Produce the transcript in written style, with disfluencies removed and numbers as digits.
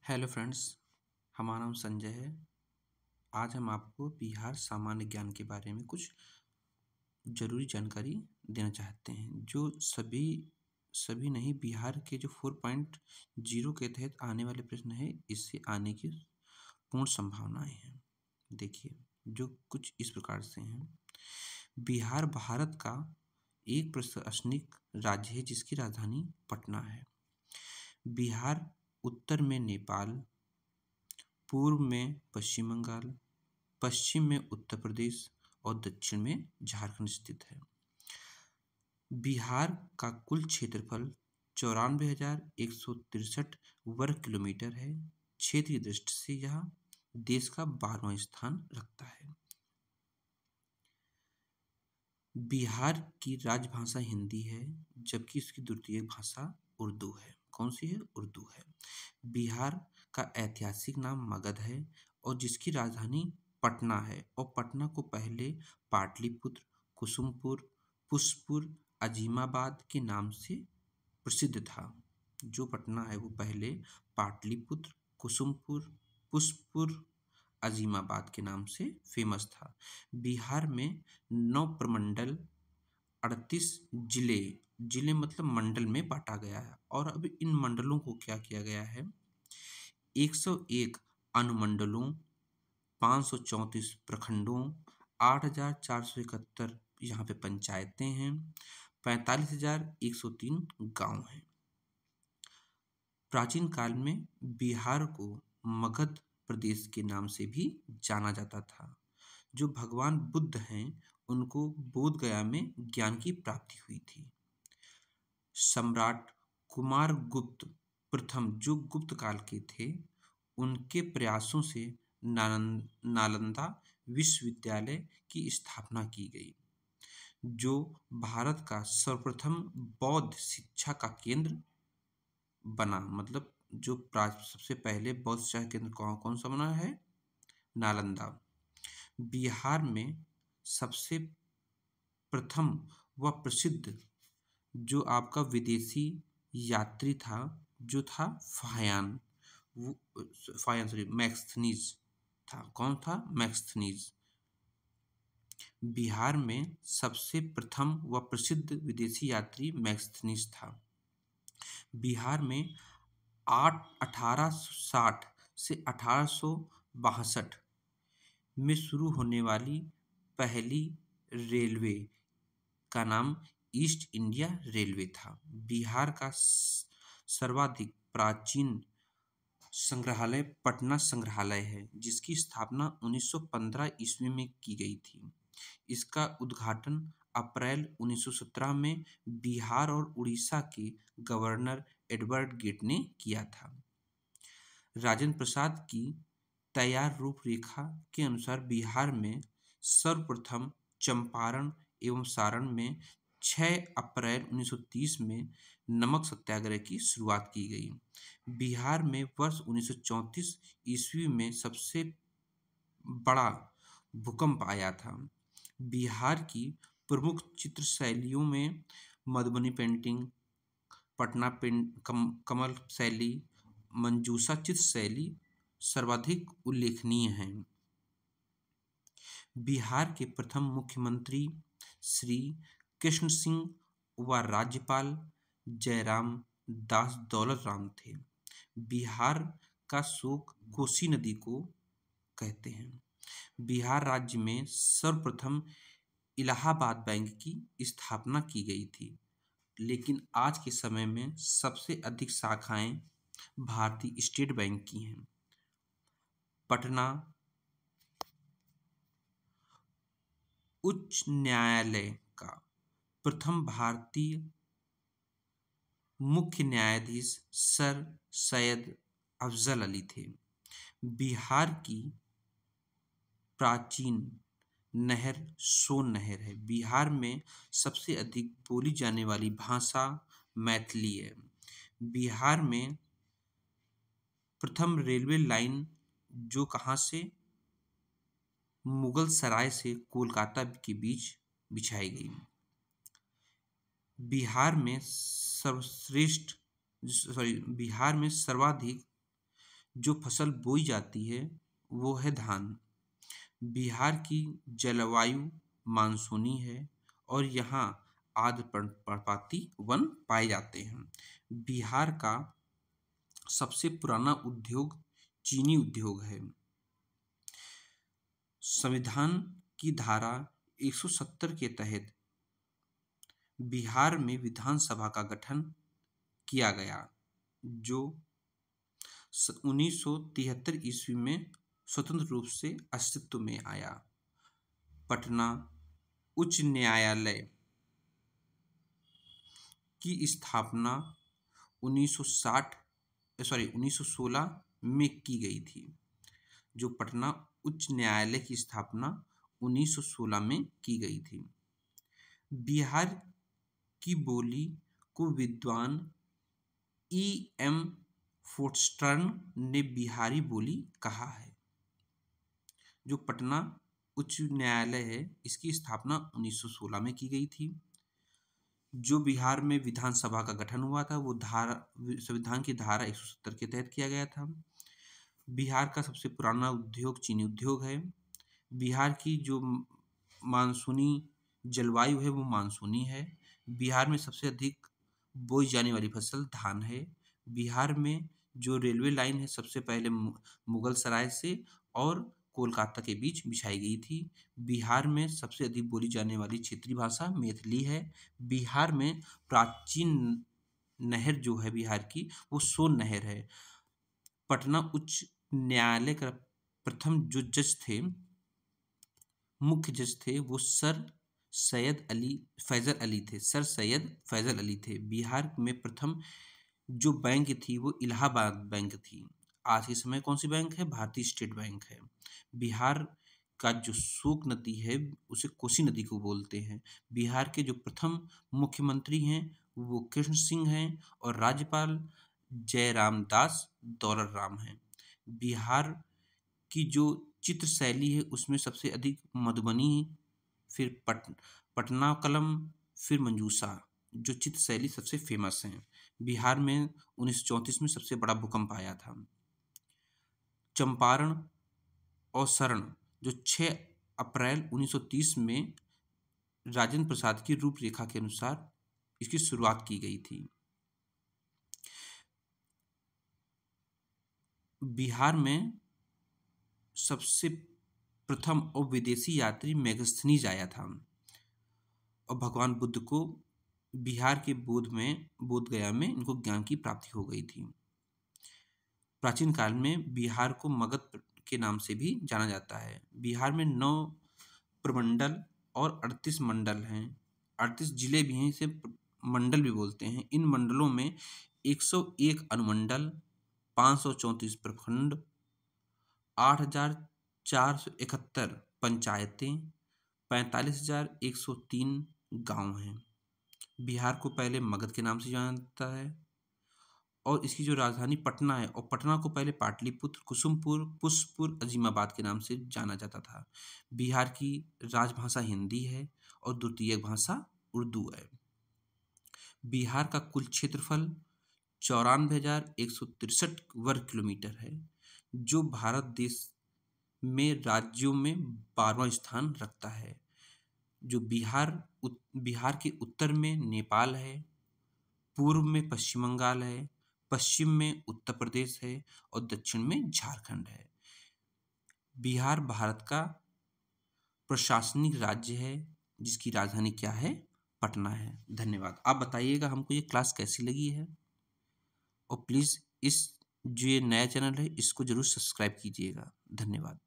Hello friends, हमारा नाम संजय है। आज हम आपको बिहार सामान्य ज्ञान के बारे में कुछ ज़रूरी जानकारी देना चाहते हैं, जो सभी नहीं, बिहार के जो 4.0 के तहत आने वाले प्रश्न है, इससे आने की पूर्ण संभावनाएं हैं। देखिए, जो कुछ इस प्रकार से हैं। बिहार भारत का एक प्रशासनिक राज्य है जिसकी राजधानी पटना है। बिहार उत्तर में नेपाल, पूर्व में पश्चिम बंगाल, पश्चिम में उत्तर प्रदेश और दक्षिण में झारखंड स्थित है। बिहार का कुल क्षेत्रफल 94,163 वर्ग किलोमीटर है। क्षेत्रीय दृष्टि से यह देश का 12वां स्थान रखता है। बिहार की राजभाषा हिंदी है, जबकि इसकी द्वितीय भाषा उर्दू है। कौन सी है? उर्दू है। बिहार का ऐतिहासिक नाम मगध है और जिसकी राजधानी पटना है, और पटना को पहले पाटलिपुत्र, कुसुमपुर, पुष्पुर, अजीमाबाद के नाम से प्रसिद्ध था। जो पटना है वो पहले पाटलिपुत्र, कुसुमपुर, पुष्पुर, अजीमाबाद के नाम से फेमस था। बिहार में 9 प्रमंडल, 38 जिले मतलब मंडल में बांटा गया है। और अब इन मंडलों को क्या किया गया है? 101 अनुमंडलों, 534 प्रखंडों, 8,471 यहाँ पे पंचायतें हैं, 45,103 गांव हैं। प्राचीन काल में बिहार को मगध प्रदेश के नाम से भी जाना जाता था। जो भगवान बुद्ध हैं, उनको बोध गया में ज्ञान की प्राप्ति हुई थी। सम्राट कुमारगुप्त प्रथम, जो गुप्त काल के थे, उनके प्रयासों से नालंदा विश्वविद्यालय की स्थापना की गई, जो भारत का सर्वप्रथम बौद्ध शिक्षा का केंद्र बना। मतलब जो सबसे पहले बौद्ध शिक्षा केंद्र कौन सा बना है? नालंदा। बिहार में सबसे प्रथम व प्रसिद्ध जो आपका विदेशी यात्री था, जो था मैक्सथनीज था। कौन था? मैक्सथनीज। बिहार में सबसे प्रथम व प्रसिद्ध विदेशी यात्री मैक्सथनीज था। बिहार में 1860 से 1862 में शुरू होने वाली पहली रेलवे का नाम ईस्ट इंडिया रेलवे था। बिहार का सर्वाधिक प्राचीन संग्रहालय पटना संग्रहालय है, जिसकी स्थापना 1915 ईस्वी में की गई थी। इसका उद्घाटन अप्रैल 1917 में बिहार और उड़ीसा के गवर्नर एडवर्ड गेट ने किया था। राजेंद्र प्रसाद की तैयार रूपरेखा के अनुसार बिहार में सर्वप्रथम चंपारण एवं सारण में 6 अप्रैल 1930 में नमक सत्याग्रह की शुरुआत की गई। बिहार में वर्ष 1934 ईस्वी में सबसे बड़ा भूकंप आया था। बिहार की प्रमुख चित्र शैलियों में मधुबनी पेंटिंग, पटना कमल शैली, मंजूषा चित्र शैली सर्वाधिक उल्लेखनीय हैं। बिहार के प्रथम मुख्यमंत्री श्री कृष्ण सिंह व राज्यपाल जयराम दास दौलत राम थे। बिहार का शोक कोसी नदी को कहते हैं। बिहार राज्य में सर्वप्रथम इलाहाबाद बैंक की स्थापना की गई थी, लेकिन आज के समय में सबसे अधिक शाखाएं भारतीय स्टेट बैंक की हैं। पटना उच्च न्यायालय का प्रथम भारतीय मुख्य न्यायाधीश सर सैयद अफजल अली थे। बिहार की प्राचीन नहर सोन नहर है। बिहार में सबसे अधिक बोली जाने वाली भाषा मैथिली है। बिहार में प्रथम रेलवे लाइन जो कहाँ से? मुगल सराय से कोलकाता के बीच बिछाई गई। बिहार में सर्वाधिक जो फसल बोई जाती है वो है धान। बिहार की जलवायु मानसूनी है और यहाँ आर्द्र पर्णपाती वन पाए जाते हैं। बिहार का सबसे पुराना उद्योग चीनी उद्योग है। संविधान की धारा 170 के तहत बिहार में विधानसभा का गठन किया गया, जो 1973 ईस्वी में स्वतंत्र रूप से अस्तित्व में आया। पटना उच्च न्यायालय की स्थापना 1916 में की गई थी। जो पटना उच्च न्यायालय की स्थापना 1916 में की गई थी। बिहार की बोली को विद्वान E.M. फोर्स्टर्न ने बिहारी बोली कहा है। जो पटना उच्च न्यायालय है, इसकी स्थापना 1916 में की गई थी। जो बिहार में विधानसभा का गठन हुआ था वो संविधान की धारा 170 के तहत किया गया था। बिहार का सबसे पुराना उद्योग चीनी उद्योग है। बिहार की जो मानसूनी जलवायु है वो मानसूनी है। बिहार में सबसे अधिक बोई जाने वाली फसल धान है। बिहार में जो रेलवे लाइन है सबसे पहले मुगल सराय से और कोलकाता के बीच बिछाई गई थी। बिहार में सबसे अधिक बोली जाने वाली क्षेत्रीय भाषा मैथिली है। बिहार में प्राचीन नहर जो है बिहार की वो सोन नहर है। पटना उच्च न्यायालय का प्रथम जो जज थे, मुख्य जज थे, वो सर सैयद फैजल अली थे। बिहार में प्रथम जो बैंक थी वो इलाहाबाद बैंक थी। आज के समय कौन सी बैंक है? भारतीय स्टेट बैंक है। बिहार का जो शोक नदी है उसे कोसी नदी को बोलते हैं। बिहार के जो प्रथम मुख्यमंत्री हैं वो कृष्ण सिंह हैं और राज्यपाल जयराम दास दौलतराम हैं। बिहार की जो चित्र शैली है उसमें सबसे अधिक मधुबनी, फिर पटना कलम, फिर मंजूषा जो चित्र शैली सबसे फेमस हैं। बिहार में 1934 में सबसे बड़ा भूकंप आया था। चंपारण और सरण जो 6 अप्रैल 1930 में राजेंद्र प्रसाद की रूपरेखा के अनुसार इसकी शुरुआत की गई थी। बिहार में सबसे प्रथम और विदेशी यात्री मेगास्थनीज आया था और भगवान बुद्ध को बिहार के बोधगया में इनको ज्ञान की प्राप्ति हो गई थी। प्राचीन काल में बिहार को मगध के नाम से भी जाना जाता है। बिहार में 9 प्रमंडल और 38 मंडल हैं। 38 जिले भी हैं, इसे मंडल भी बोलते हैं। इन मंडलों में 101 अनुमंडल, 534 प्रखंड, 8,471 पंचायतें, 45,103 गांव हैं। बिहार को पहले मगध के नाम से जाना जाता है और इसकी जो राजधानी पटना है, और पटना को पहले पाटलिपुत्र, कुसुमपुर, पुष्पपुर, अजीमाबाद के नाम से जाना जाता था। बिहार की राजभाषा हिंदी है और द्वितीय भाषा उर्दू है। बिहार का कुल क्षेत्रफल 94,163 वर्ग किलोमीटर है, जो भारत देश में राज्यों में 12वां स्थान रखता है। जो बिहार के उत्तर में नेपाल है, पूर्व में पश्चिम बंगाल है, पश्चिम में उत्तर प्रदेश है और दक्षिण में झारखंड है। बिहार भारत का प्रशासनिक राज्य है जिसकी राजधानी क्या है? पटना है। धन्यवाद। आप बताइएगा हमको ये क्लास कैसी लगी है और प्लीज़ जो ये नया चैनल है इसको जरूर सब्सक्राइब कीजिएगा। धन्यवाद।